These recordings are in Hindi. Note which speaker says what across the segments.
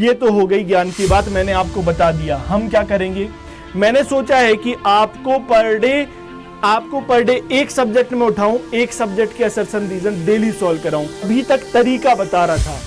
Speaker 1: ये तो हो गई ज्ञान की बात, मैंने आपको बता दिया। हम क्या करेंगे, मैंने सोचा है कि आपको पर डे एक सब्जेक्ट में उठाऊं, एक सब्जेक्ट के असर्शन रीजन डेली सॉल्व कराऊं। अभी तक तरीका बता रहा था,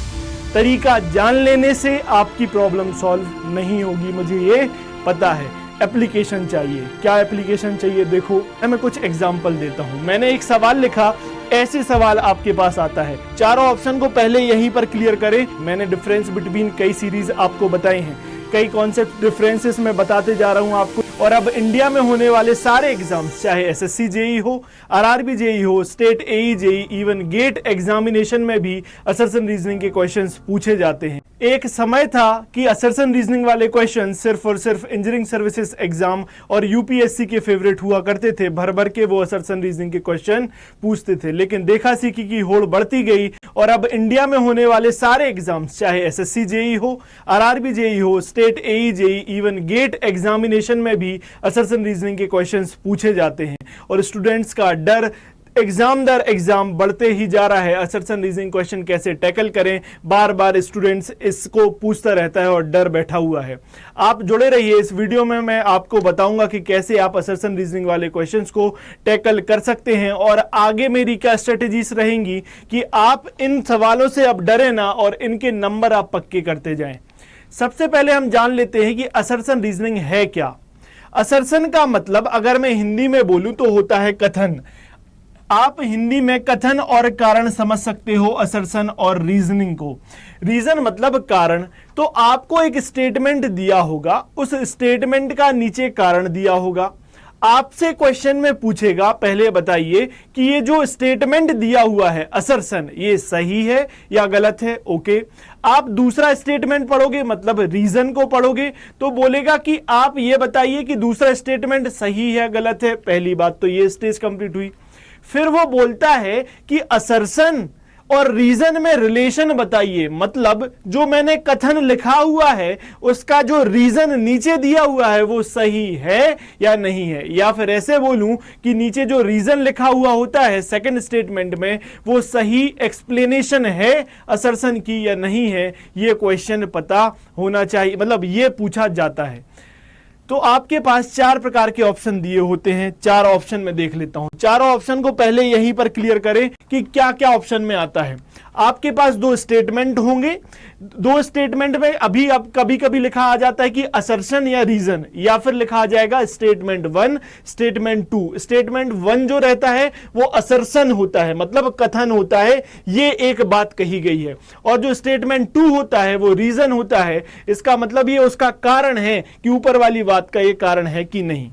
Speaker 1: तरीका जान लेने से आपकी प्रॉब्लम सॉल्व नहीं होगी, मुझे ये पता है। एप्लीकेशन चाहिए। क्या एप्लीकेशन चाहिए, देखो मैं कुछ एग्जांपल देता हूं। मैंने एक सवाल लिखा, ऐसे सवाल आपके पास आता है, चारों ऑप्शन को पहले यहीं पर क्लियर करें। मैंने डिफरेंस बिटवीन कई सीरीज आपको बताए हैं, कई कॉन्सेप्ट डिफरेंसेस मैं बताते जा रहा हूं आपको। और अब इंडिया में होने वाले सारे एग्जाम्स, चाहे एसएससी जेई हो, आरआरबी जेई हो, स्टेट एई जेई, इवन गेट एग्जामिनेशन में भी असर्शन रीजनिंग के क्वेश्चंस पूछे जाते हैं। एक समय था कि असर्शन रीजनिंग वाले क्वेश्चन सिर्फ और सिर्फ इंजीनियरिंग सर्विसेज एग्जाम और यूपीएससी के फेवरेट हुआ करते थे, भर भर के वो असर्शन रीजनिंग के क्वेश्चन पूछते थे। लेकिन देखा सीखी की होड़ बढ़ती गई और अब इंडिया में होने वाले सारे एग्जाम्स, चाहे एसएससी जेई हो, आरआरबी जेई हो, स्टेट एई जेई, इवन गेट एग्जामिनेशन में भी असर्शन रीजनिंग के क्वेश्चंस पूछे जाते हैं। और स्टूडेंट्स का डर एग्जाम दर एग्जाम बढ़ते ही जा रहा है। असर्शन रीजनिंग क्वेश्चन कैसे टैकल करें, बार बार स्टूडेंट्स इसको पूछता रहता है और डर बैठा हुआ है। आप जुड़े रहिए, इस वीडियो में मैं आपको बताऊंगा कि कैसे आप असर्शन रीजनिंग वाले क्वेश्चंस को टैकल कर सकते हैं और आगे मेरी क्या स्ट्रेटेजीज रहेंगी कि आप इन सवालों से अब डरे ना और इनके नंबर आप पक्के करते जाएं। सबसे पहले हम जान लेते हैं कि असर्शन रीजनिंग है क्या। असर्शन का मतलब अगर मैं हिंदी में बोलूं तो होता है कथन। आप हिंदी में कथन और कारण समझ सकते हो असर्शन और रीजनिंग को। रीजन मतलब कारण, तो आपको एक स्टेटमेंट दिया होगा, उस स्टेटमेंट का नीचे कारण दिया होगा। आपसे क्वेश्चन में पूछेगा पहले बताइए कि ये जो स्टेटमेंट दिया हुआ है असर्शन, ये सही है या गलत है। ओके, आप दूसरा स्टेटमेंट पढ़ोगे, मतलब रीजन को पढ़ोगे, तो बोलेगा कि आप ये बताइए कि दूसरा स्टेटमेंट सही है गलत है। पहली बात तो ये स्टेज कंप्लीट हुई। फिर वो बोलता है कि असर्शन और रीजन में रिलेशन बताइए, मतलब जो मैंने कथन लिखा हुआ है उसका जो रीजन नीचे दिया हुआ है वो सही है या नहीं है। या फिर ऐसे बोलूं कि नीचे जो रीजन लिखा हुआ होता है सेकंड स्टेटमेंट में, वो सही एक्सप्लेनेशन है असर्शन की या नहीं है। ये क्वेश्चन पता होना चाहिए, मतलब ये पूछा जाता है। तो आपके पास चार प्रकार के ऑप्शन दिए होते हैं, चार ऑप्शन में देख लेता हूं। चारों ऑप्शन को पहले यहीं पर क्लियर करें कि क्या क्या ऑप्शन में आता है। आपके पास दो स्टेटमेंट होंगे, दो स्टेटमेंट में अभी अब कभी कभी लिखा आ जाता है कि असर्शन या रीजन, या फिर लिखा आ जाएगा स्टेटमेंट 1, स्टेटमेंट 2। स्टेटमेंट 1 जो रहता है वो असर्शन होता है, मतलब कथन होता है, ये एक बात कही गई है। और जो स्टेटमेंट 2 होता है वो रीजन होता है, इसका मतलब ये उसका कारण है कि ऊपर वाली बात का ये कारण है कि नहीं।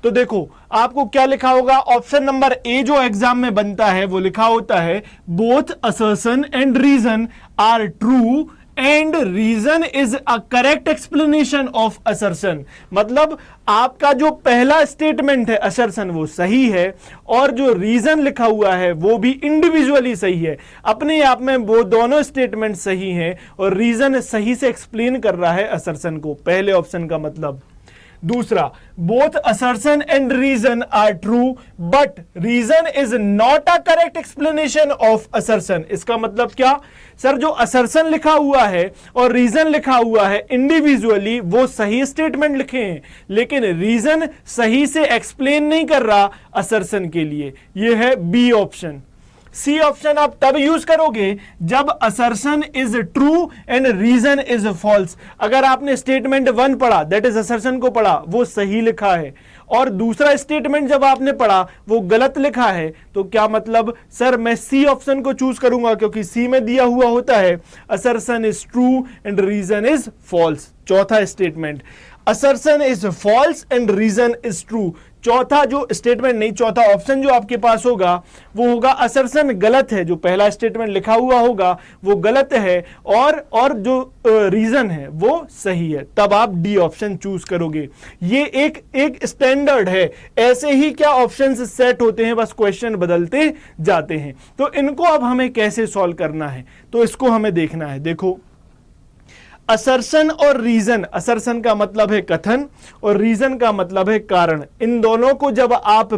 Speaker 1: तो देखो आपको क्या लिखा होगा, ऑप्शन नंबर ए जो एग्जाम में बनता है वो लिखा होता है both assertion and reason are true and reason is a correct explanation of assertion. मतलब आपका जो पहला स्टेटमेंट है असर्शन वो सही है और जो रीजन लिखा हुआ है वो भी इंडिविजुअली सही है, अपने आप में वो दोनों स्टेटमेंट सही हैं और रीजन सही से एक्सप्लेन कर रहा है असर्शन को, पहले ऑप्शन का मतलब। दूसरा, both assertion and reason are true but reason is not a correct explanation of assertion. इसका मतलब क्या सर, जो असर्शन लिखा हुआ है और रीजन लिखा हुआ है इंडिविजुअली वो सही स्टेटमेंट लिखे हैं, लेकिन रीजन सही से एक्सप्लेन नहीं कर रहा असर्शन के लिए। यह है बी ऑप्शन। सी ऑप्शन आप तब यूज करोगे जब assertion is true and reason is false. अगर आपने स्टेटमेंट 1 पढ़ा, दैट इज असर्शन को पढ़ा, वो सही लिखा है, और दूसरा स्टेटमेंट जब आपने पढ़ा वो गलत लिखा है, तो क्या मतलब सर मैं सी ऑप्शन को चूज करूंगा, क्योंकि सी में दिया हुआ होता है assertion is true and reason is false. चौथा statement, assertion is false and reason is true. चौथा जो स्टेटमेंट नहीं, चौथा ऑप्शन जो आपके पास होगा वो होगा असर्शन गलत है, जो पहला स्टेटमेंट लिखा हुआ होगा वो गलत है और जो रीजन है वो सही है, तब आप डी ऑप्शन चूज करोगे। ये एक स्टैंडर्ड है, ऐसे ही क्या ऑप्शंस सेट होते हैं, बस क्वेश्चन बदलते जाते हैं। तो इनको अब हमें कैसे सॉल्व करना है, तो इसको हमें देखना है। देखो असर्शन और रीजन, असर्शन का मतलब है कथन और रीजन का मतलब है कारण। इन दोनों को जब आप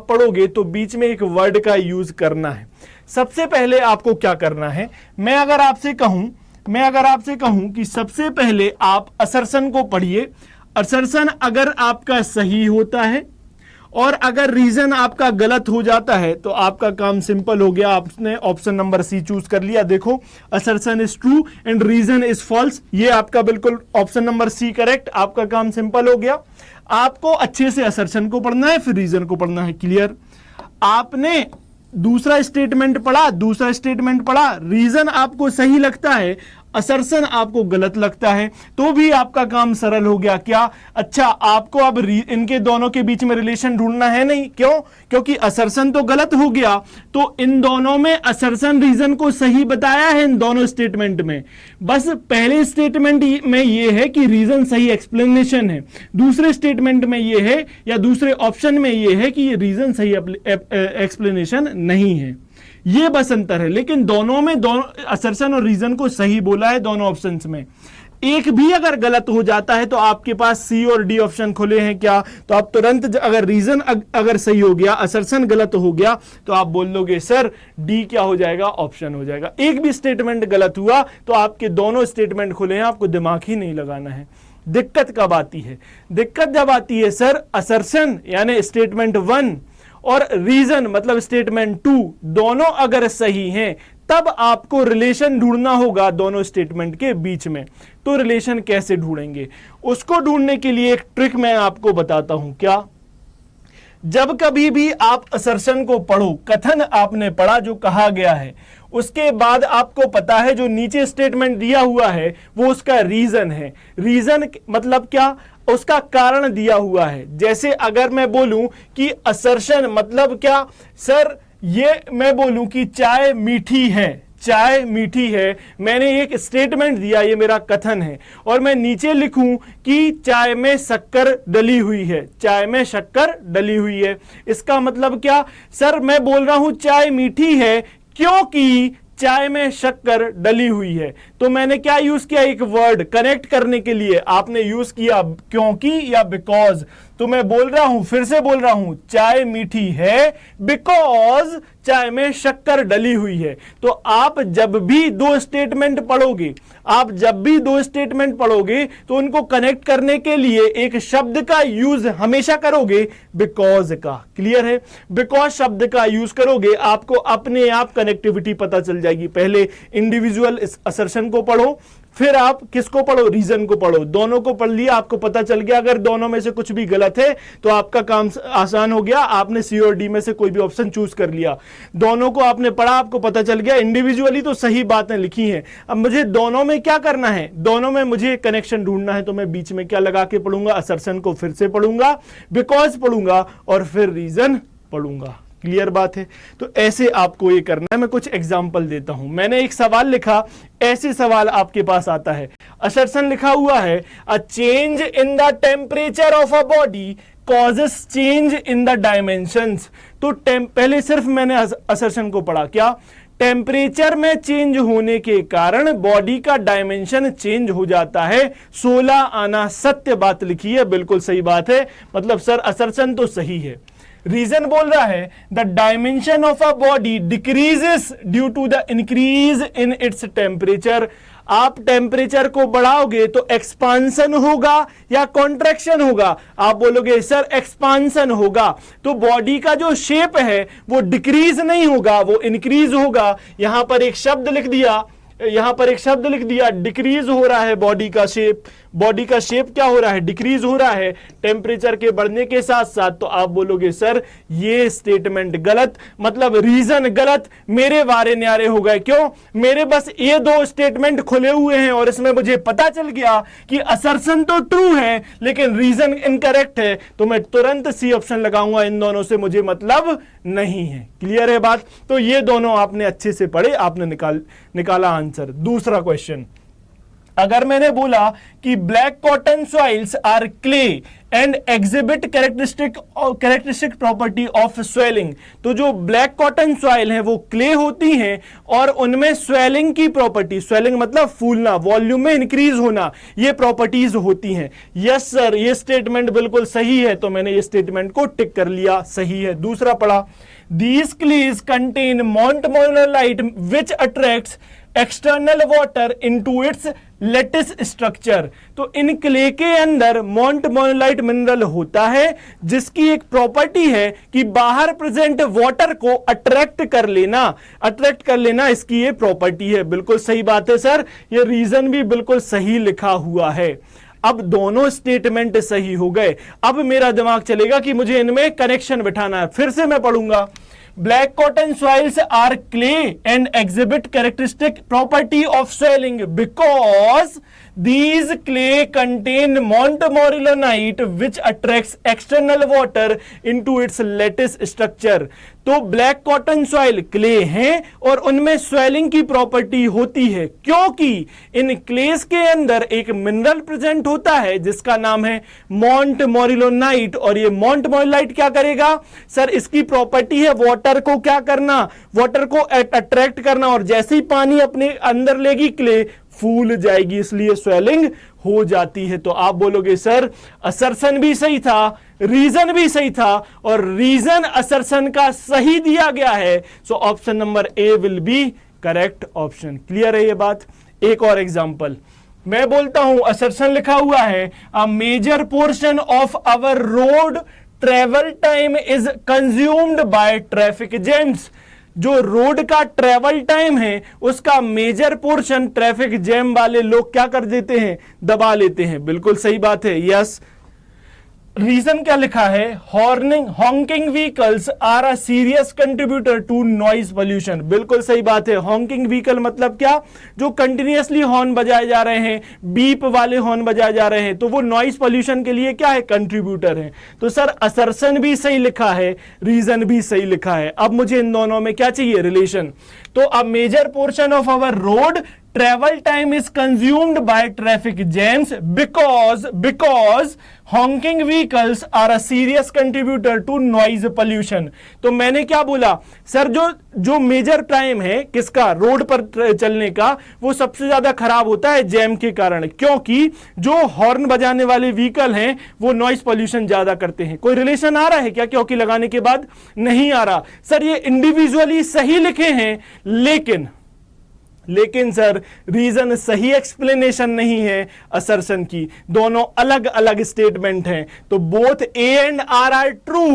Speaker 1: पढ़ोगे तो बीच में एक वर्ड का यूज करना है। सबसे पहले आपको क्या करना है, मैं अगर आपसे कहूं मैं अगर आपसे कहूं कि सबसे पहले आप असर्शन को पढ़िए, असर्शन अगर आपका सही होता है और अगर रीजन आपका गलत हो जाता है तो आपका काम सिंपल हो गया, आपने ऑप्शन नंबर सी चूज कर लिया। देखो, assertion is true and reason is false, ये आपका बिल्कुल ऑप्शन नंबर सी करेक्ट, आपका काम सिंपल हो गया। आपको अच्छे से असर्शन को पढ़ना है, फिर रीजन को पढ़ना है। क्लियर? आपने दूसरा स्टेटमेंट पढ़ा, दूसरा स्टेटमेंट पढ़ा, रीजन आपको सही लगता है, असर्शन आपको गलत लगता है, तो भी आपका काम सरल हो गया। क्या? अच्छा, आपको अब इनके दोनों के बीच में रिलेशन ढूंढना है नहीं। क्यों? क्योंकि असर्शन तो गलत हो गया, तो इन दोनों में असर्शन रीजन को सही बताया है इन दोनों स्टेटमेंट में। बस पहले स्टेटमेंट में यह है कि रीजन सही एक्सप्लेनेशन है, दूसरे स्टेटमेंट में यह है या दूसरे ऑप्शन में यह है कि रीजन सही एक्सप्लेनेशन नहीं है। ये बस अंतर है, लेकिन दोनों में दोनों असर्शन और रीजन को सही बोला है दोनों ऑप्शंस में। एक भी अगर गलत हो जाता है तो आपके पास सी और डी ऑप्शन खुले हैं। क्या? तो आप तुरंत, अगर रीजन अगर सही हो गया, असर्शन गलत हो गया, तो आप बोल दोगे सर डी क्या हो जाएगा? ऑप्शन हो जाएगा। एक भी स्टेटमेंट गलत हुआ तो आपके दोनों स्टेटमेंट खुले हैं, आपको दिमाग ही नहीं लगाना है। दिक्कत कब आती है? दिक्कत जब आती है सर असर्शन यानी स्टेटमेंट 1 और रीजन मतलब स्टेटमेंट 2 दोनों अगर सही हैं, तब आपको रिलेशन ढूंढना होगा दोनों स्टेटमेंट के बीच में। तो रिलेशन कैसे ढूंढेंगे? उसको ढूंढने के लिए एक ट्रिक मैं आपको बताता हूं। क्या? जब कभी भी आप असर्शन को पढ़ो, कथन आपने पढ़ा जो कहा गया है, उसके बाद आपको पता है जो नीचे स्टेटमेंट दिया हुआ है वो उसका रीजन है। रीजन मतलब क्या? उसका कारण दिया हुआ है। जैसे अगर मैं बोलूं कि असर्शन मतलब क्या सर, ये मैं बोलूं कि चाय मीठी है, चाय मीठी है, मैंने एक स्टेटमेंट दिया, ये मेरा कथन है, और मैं नीचे लिखूं कि चाय में शक्कर डली हुई है, चाय में शक्कर डली हुई है, इसका मतलब क्या सर? मैं बोल रहा हूं चाय मीठी है क्योंकि चाय में शक्कर डली हुई है। तो मैंने क्या यूज किया? एक वर्ड कनेक्ट करने के लिए आपने यूज किया क्योंकि या बिकॉज। तो मैं बोल रहा हूं, फिर से बोल रहा हूं, चाय मीठी है बिकॉज चाय में शक्कर डली हुई है। तो आप जब भी दो स्टेटमेंट पढ़ोगे, आप जब भी दो स्टेटमेंट पढ़ोगे तो उनको कनेक्ट करने के लिए एक शब्द का यूज हमेशा करोगे, बिकॉज का। क्लियर है? बिकॉज शब्द का यूज करोगे, आपको अपने आप कनेक्टिविटी पता चल जाएगी। पहले इंडिविजुअल असर्शन को पढ़ो, फिर आप किसको पढ़ो? रीजन को पढ़ो। दोनों को पढ़ लिया, आपको पता चल गया। अगर दोनों में से कुछ भी गलत है तो आपका काम आसान हो गया, आपने सी और डी में से कोई भी ऑप्शन चूज कर लिया। दोनों को आपने पढ़ा, आपको पता चल गया, इंडिविजुअली तो सही बातें लिखी हैं। अब मुझे दोनों में क्या करना है? दोनों में मुझे कनेक्शन ढूंढना है, तो मैं बीच में क्या लगा के पढ़ूंगा? असर्शन को फिर से पढ़ूंगा, बिकॉज पढ़ूंगा और फिर रीजन पढ़ूंगा। क्लियर बात है? तो ऐसे आपको ये करना है। मैं कुछ एग्जाम्पल देता हूं। मैंने एक सवाल लिखा, ऐसे सवाल आपके पास आता है। असर्शन लिखा हुआ है, a change in the temperature of a body causes change in the dimensions. तो पहले सिर्फ मैंने असर्शन को पढ़ा। क्या? टेम्परेचर में चेंज होने के कारण बॉडी का डायमेंशन चेंज हो जाता है। 16 आना सत्य बात लिखी है, बिल्कुल सही बात है। मतलब सर असर्शन तो सही है। रीजन बोल रहा है the dimension of a body decreases due to the increase in its temperature. आप टेम्परेचर को बढ़ाओगे तो एक्सपांसन होगा या कॉन्ट्रैक्शन होगा? आप बोलोगे सर एक्सपांसन होगा। तो बॉडी का जो शेप है वो डिक्रीज नहीं होगा, वो इंक्रीज होगा। यहां पर एक शब्द लिख दिया, यहां पर एक शब्द लिख दिया, डिक्रीज हो रहा है बॉडी का शेप। बॉडी का शेप क्या हो रहा है? डिक्रीज हो रहा है टेम्परेचर के बढ़ने के साथ साथ। तो आप बोलोगे सर ये स्टेटमेंट गलत, मतलब रीजन गलत, मेरे वारे न्यारे हो गए। क्यों? मेरे बस ये दो स्टेटमेंट खुले हुए हैं और इसमें मुझे पता चल गया कि असर्शन तो ट्रू है लेकिन रीजन इनकरेक्ट है, तो मैं तुरंत सी ऑप्शन लगाऊंगा। इन दोनों से मुझे मतलब नहीं है। क्लियर है बात? तो ये दोनों आपने अच्छे से पढ़े, आपने निकाला आंसर। दूसरा क्वेश्चन, अगर मैंने बोला कि black cotton soils are clay and exhibit characteristic property of swelling, तो जो ब्लैक कॉटन सॉइल है वो क्ले होती हैं और उनमें स्वेलिंग की प्रॉपर्टी, स्वेलिंग मतलब फूलना, वॉल्यूम में इंक्रीज होना, ये प्रॉपर्टीज होती हैं। यस सर, ये स्टेटमेंट बिल्कुल सही है, तो मैंने ये स्टेटमेंट को टिक कर लिया, सही है। दूसरा पढ़ा, these clays contain montmorillonite which attracts external water into its lattice structure. तो इन क्ले के अंदर मोंटमोनालाइट मिनरल होता है जिसकी एक प्रॉपर्टी है कि बाहर प्रेजेंट वाटर को अट्रैक्ट कर लेना इसकी ये प्रॉपर्टी है। बिल्कुल सही बात है सर, ये रीजन भी बिल्कुल सही लिखा हुआ है। अब दोनों स्टेटमेंट सही हो गए। अब मेरा दिमाग चलेगा कि मुझे इनमें कनेक्शन बिठाना है। फिर से मैं पढ़ूंगा, Black cotton soils are clay and exhibit characteristic property of swelling because these clay contain montmorillonite which attracts external water into its lattice structure। तो ब्लैक कॉटन सॉइल क्ले हैं और उनमें स्वेलिंग की प्रॉपर्टी होती है क्योंकि इन क्लेस के अंदर एक मिनरल प्रेजेंट होता है जिसका नाम है मोंटमोरिलोनाइट। और ये मोंटमोरिलाइट क्या करेगा सर, इसकी प्रॉपर्टी है वाटर को क्या करना, वाटर को अट्रैक्ट करना, और जैसे ही पानी अपने अंदर लेगी क्ले फूल जाएगी, इसलिए स्वेलिंग हो जाती है। तो आप बोलोगे सर असर्शन भी सही था, रीजन भी सही था, और रीजन असर्शन का सही दिया गया है। सो option number A will be correct option. Clear है ये बात। एक और एग्जांपल मैं बोलता हूं, असर्शन लिखा हुआ है a major portion of our road travel time is consumed by traffic jams. जो रोड का ट्रेवल टाइम है उसका मेजर पोर्शन ट्रैफिक जैम वाले लोग क्या कर देते हैं, दबा लेते हैं। बिल्कुल सही बात है, यस। रीजन क्या लिखा है, honking vehicles are a serious contributor to noise pollution. बिल्कुल सही बात है। हॉन्किंग व्हीकल मतलब क्या, जो कंटिन्यूअसली हॉर्न बजाए जा रहे हैं, बीप वाले हॉर्न बजाए जा रहे हैं, तो वो नॉइज पोल्यूशन के लिए क्या है, कंट्रीब्यूटर है। तो सर असर्शन भी सही लिखा है, रीजन भी सही लिखा है। अब मुझे इन दोनों में क्या चाहिए, रिलेशन। तो अब major portion of our road travel time is consumed by traffic jams because honking vehicles are a serious contributor to noise pollution। तो मैंने क्या बोला सर, जो मेजर टाइम है किसका, रोड पर चलने का, वो सबसे ज्यादा खराब होता है जैम के कारण, क्योंकि जो हॉर्न बजाने वाले व्हीकल हैं वो नॉइज पोल्यूशन ज्यादा करते हैं। कोई रिलेशन आ रहा है क्या, क्योंकि लगाने के बाद नहीं आ रहा। सर ये इंडिविजुअली सही लिखे हैं, लेकिन सर रीजन सही एक्सप्लेनेशन नहीं है असर्शन की, दोनों अलग अलग स्टेटमेंट हैं। तो both A and R are true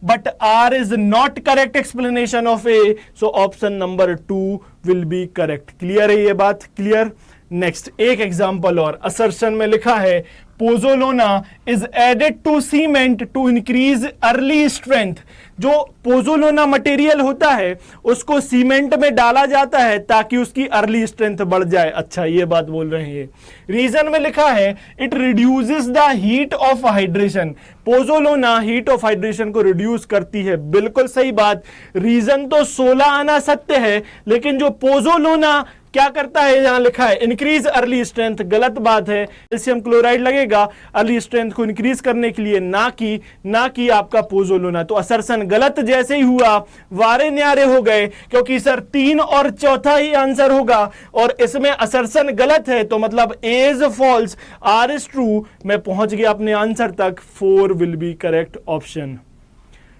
Speaker 1: but R is not correct explanation of A. So option number 2 will be correct. Clear है ये बात, क्लियर। नेक्स्ट एक एग्जांपल और, असर्शन में लिखा है pozzolana is added to cement to increase early strength. जो पोजोलोना मटेरियल होता है उसको सीमेंट में डाला जाता है ताकि उसकी अर्ली स्ट्रेंथ बढ़ जाए। अच्छा ये बात बोल रहे हैं। रीजन में लिखा है it reduces the heat of hydration. Pozzolana heat of hydration को रिड्यूस करती है। बिल्कुल सही बात। रीजन तो 16 आना सत्य है, लेकिन जो पोजोलोना क्या करता है, यहां लिखा है इंक्रीज अर्ली स्ट्रेंथ, गलत बात है। कैल्शियम क्लोराइड लगेगा अर्ली स्ट्रेंथ को इंक्रीज करने के लिए, ना कि आपका पोजोलोना। तो असर्शन गलत जैसे ही हुआ वारे न्यारे हो गए, क्योंकि सर 3 और चौथा ही आंसर होगा और इसमें असर्शन गलत है, तो मतलब A is false, R is true. मैं पहुंच गया अपने आंसर तक, 4 विल बी करेक्ट ऑप्शन।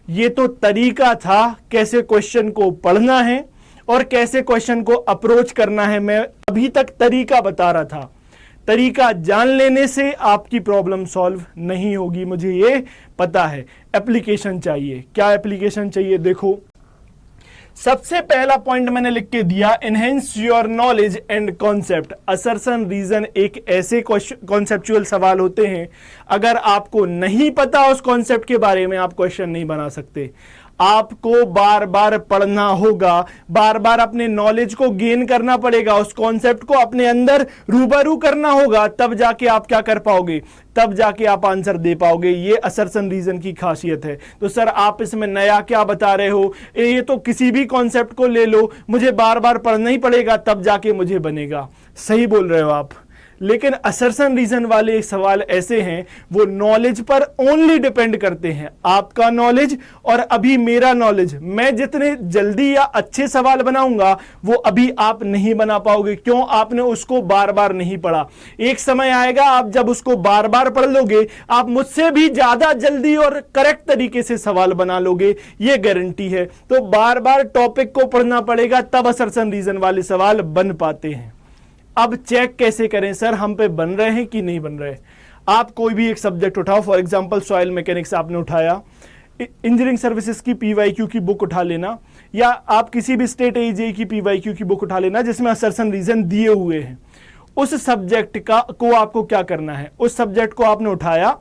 Speaker 1: ये तो तरीका था कैसे क्वेश्चन को पढ़ना है और कैसे क्वेश्चन को अप्रोच करना है। मैं अभी तक तरीका बता रहा था। तरीका जान लेने से आपकी प्रॉब्लम सॉल्व नहीं होगी, मुझे ये पता है। एप्लीकेशन चाहिए। क्या एप्लीकेशन चाहिए, देखो सबसे पहला पॉइंट मैंने लिख के दिया, enhance your knowledge and concept. Assertion reason एक ऐसे कॉन्सेप्चुअल सवाल होते हैं, अगर आपको नहीं पता उस कॉन्सेप्ट के बारे में आप क्वेश्चन नहीं बना सकते। आपको बार बार पढ़ना होगा, बार बार अपने नॉलेज को गेन करना पड़ेगा, उस कॉन्सेप्ट को अपने अंदर रूबरू करना होगा, तब जाके आप क्या कर पाओगे, तब जाके आप आंसर दे पाओगे। ये असर्शन रीजन की खासियत है। तो सर आप इसमें नया क्या बता रहे हो, ये तो किसी भी कॉन्सेप्ट को ले लो, मुझे बार बार पढ़ना ही पड़ेगा तब जाके मुझे बनेगा। सही बोल रहे हो आप, लेकिन असर्शन रीजन वाले सवाल ऐसे हैं वो नॉलेज पर ओनली डिपेंड करते हैं, आपका नॉलेज और अभी मेरा नॉलेज। मैं जितने जल्दी या अच्छे सवाल बनाऊंगा वो अभी आप नहीं बना पाओगे, क्यों? आपने उसको बार बार नहीं पढ़ा। एक समय आएगा आप जब उसको बार बार पढ़ लोगे, आप मुझसे भी ज्यादा जल्दी और करेक्ट तरीके से सवाल बना लोगे, ये गारंटी है। तो बार बार टॉपिक को पढ़ना पड़ेगा, तब असर्शन रीजन वाले सवाल बन पाते हैं। अब चेक कैसे करें सर हम पे बन रहे हैं कि नहीं बन रहे? आप कोई भी एक सब्जेक्ट उठाओ, फॉर एग्जांपल सॉइल मैकेनिक्स आपने उठाया, इंजीनियरिंग सर्विसेज की पीवाईक्यू की बुक उठा लेना, या आप किसी भी स्टेट एजेई की पीवाईक्यू की बुक उठा लेना जिसमें असर्शन रीजन दिए हुए हैं। उस सब्जेक्ट को आपको क्या करना है? उस सब्जेक्ट को आपने उठाया,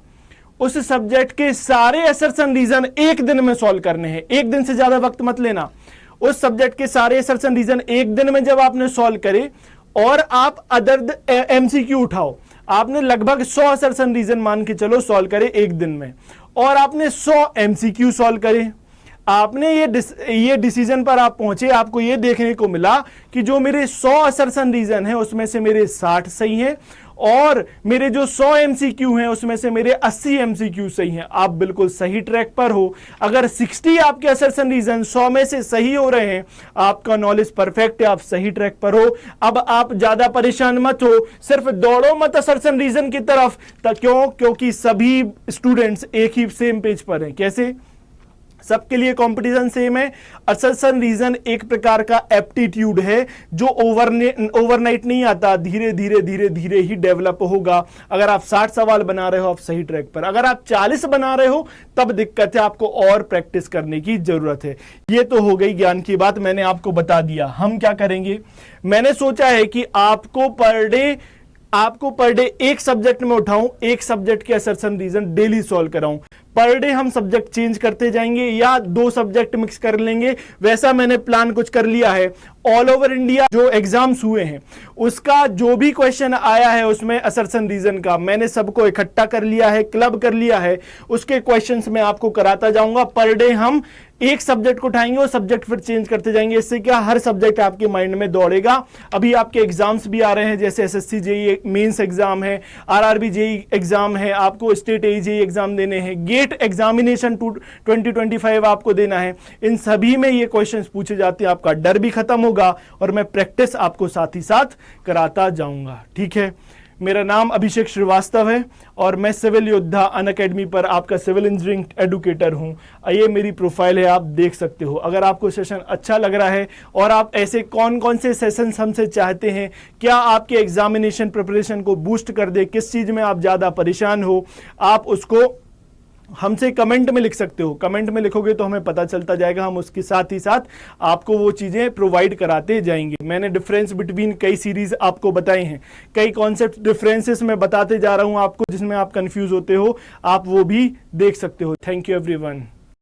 Speaker 1: उस सब्जेक्ट के सारे असर्शन रीजन एक दिन में सॉल्व करने हैं, एक दिन से ज्यादा वक्त मत लेना। उस सब्जेक्ट के सारे असर्शन रीजन एक दिन में जब आपने सॉल्व करे, और आप अदर एमसीक्यू उठाओ, आपने लगभग 100 असर्शन रीजन मान के चलो सॉल्व करे एक दिन में, और आपने 100 एमसीक्यू सॉल्व करे, आपने ये डिसीजन पर आप पहुंचे, आपको ये देखने को मिला कि जो मेरे 100 असर्शन रीजन है उसमें से मेरे 60 सही हैं, और मेरे जो 100 एमसीक्यू हैं उसमें से मेरे 80 एमसीक्यू सही हैं। आप बिल्कुल सही ट्रैक पर हो। अगर 60 आपके असर्शन रीजन 100 में से सही हो रहे हैं, आपका नॉलेज परफेक्ट है, आप सही ट्रैक पर हो। अब आप ज्यादा परेशान मत हो, सिर्फ दौड़ो मत असर्शन रीजन की तरफ। क्यों? क्योंकि सभी स्टूडेंट्स एक ही सेम पेज पर हैं। कैसे? सबके लिए कंपटीशन सेम है। असर्शन रीजन एक प्रकार का एप्टीट्यूड है जो ओवरनाइट नहीं आता, धीरे धीरे धीरे धीरे ही डेवलप होगा। अगर आप 60 सवाल बना रहे हो आप सही ट्रैक पर, अगर आप 40 बना रहे हो तब दिक्कत है, आपको और प्रैक्टिस करने की जरूरत है। ये तो हो गई ज्ञान की बात, मैंने आपको बता दिया। हम क्या करेंगे, मैंने सोचा है कि आपको पर डे एक सब्जेक्ट में उठाऊं, एक सब्जेक्ट के असर्शन रीजन डेली सॉल्व कराऊं। पर डे हम सब्जेक्ट चेंज करते जाएंगे या 2 सब्जेक्ट मिक्स कर लेंगे, वैसा मैंने प्लान कुछ कर लिया है। ऑल ओवर इंडिया जो एग्जाम्स हुए हैं उसका जो भी क्वेश्चन आया है उसमें असर्शन रीजन का मैंने सबको इकट्ठा कर लिया है, क्लब कर लिया है। उसके क्वेश्चंस मैं आपको कराता जाऊंगा। पर डे हम एक सब्जेक्ट को उठाएंगे और सब्जेक्ट फिर चेंज करते जाएंगे। इससे क्या, हर सब्जेक्ट आपके माइंड में दौड़ेगा। अभी आपके एग्जाम्स भी आ रहे हैं, जैसे एसएससी जेईई मेंस एग्जाम है, आरआरबी जेईई एग्जाम है, आपको स्टेट जेईई एग्जाम देने हैं, गेट एग्जामिनेशन 2025 आपको देना है। इन सभी में ये क्वेश्चंस पूछे जाते हैं, आपका डर भी खत्म होगा और मैं प्रैक्टिस आपको साथ ही साथ कराता जाऊंगा। ठीक है, मेरा नाम अभिषेक श्रीवास्तव है और मैं सिविल योद्धा अनअकैडमी पर आपका सिविल इंजीनियरिंग एडुकेटर हूं। ये मेरी प्रोफाइल है, आप देख सकते हो। अगर आपको सेशन अच्छा लग रहा है और आप ऐसे कौन कौन से सेशंस हमसे चाहते हैं, क्या आपके एग्जामिनेशन प्रिपरेशन को बूस्ट कर दे, किस चीज़ में आप ज़्यादा परेशान हो, आप उसको हमसे कमेंट में लिख सकते हो। कमेंट में लिखोगे तो हमें पता चलता जाएगा, हम उसके साथ ही साथ आपको वो चीज़ें प्रोवाइड कराते जाएंगे। मैंने डिफरेंस बिटवीन कई सीरीज आपको बताए हैं, कई कॉन्सेप्ट डिफरेंसेस मैं बताते जा रहा हूं आपको, जिसमें आप कंफ्यूज होते हो, आप वो भी देख सकते हो। Thank you everyone.